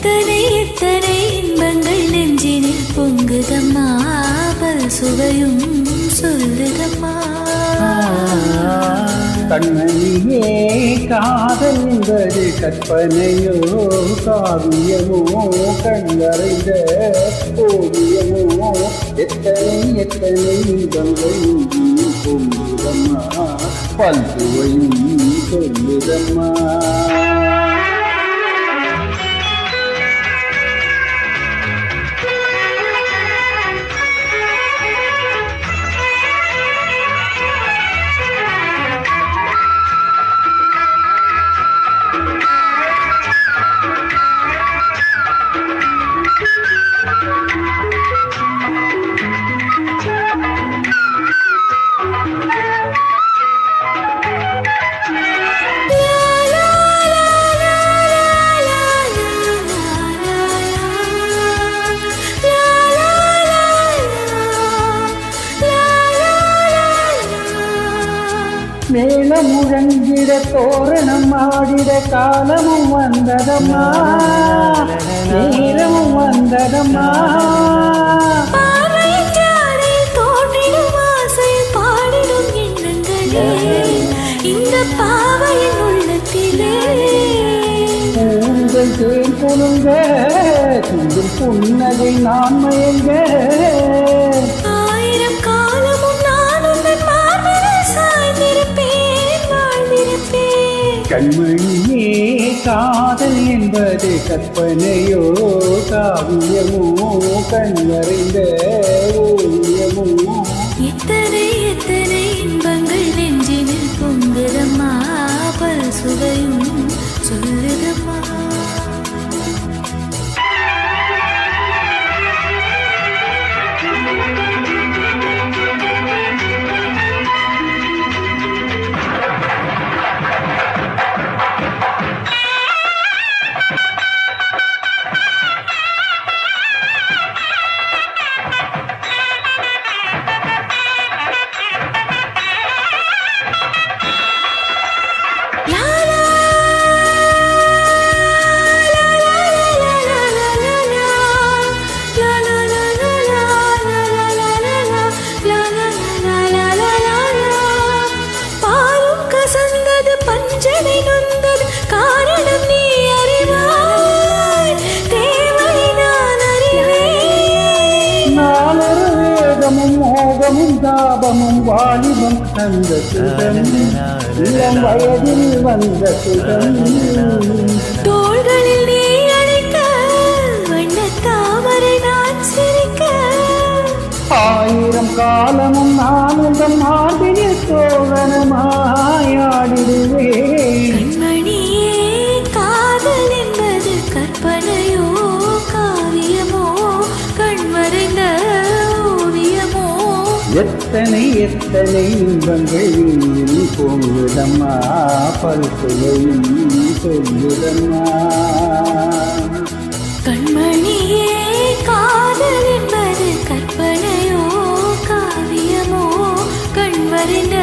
எத்தனை எத்தனை இன்பங்கள் நெஞ்சினில் பொங்குதம்மா பல் சுவையும் சொல்லுதம்மா கண்மணியே காதல் என்பது கற்பனையோ காவியமோ கண்வரைந்த ஓவியமோ எத்தனை எத்தனை இன்பங்கள் பொங்குதம்மா பல் சுவையும் சொல்லுதம்மா மேளம் முழங்கிட தோரணம் ஆடிட காலமும் வந்ததம்மா நேரமும் வந்ததம்மா தோன்றிடும் ஆசை பாடிடும் எண்ணங்களே இந்த பாவையின் உள்ளத்திலே உங்கள் தேன் கொழுங்க சிந்தும் புன்னகை நான் மயங்க ஆயிரம் காலமும் நான் உங்கள் பார்வையில் சாய்ந்திருப்பேன் வாழ்ந்திருப்பேன் கண்மணியே காதல் என்பது கற்பனையோ காவியமோ கண்வரைந்த ஓவியமோ எத்தனை எத்தனை இன்பங்கள் நெஞ்சினில் பொங்குதம்மா பல் சுவையும் சொல்லுதம்மா மோகமும் தாபமும் வாலிபம் தந்த சுகம் இளம் வயதில் வந்த சுகம் தோள்களில் நீ அழைக்க வண்ண தாமரை நான் சிரிக்க ஆயிரம் காலமும் நான் உங்கள் மார்பினில் சோகனமாயாடிடுவேன் கண்மணியே காதல் என்பது கற்பனையோ காவியமோ கண்மறைந்த ஓவியமோ எத்தனை எத்தனை இன்பங்கள் பொங்குதம்மா பல் சுவையும் சொல்லுதம்மா கண்மணியே காதல் என்பது கற்பனையோ காவியமோ கண்மறைந்த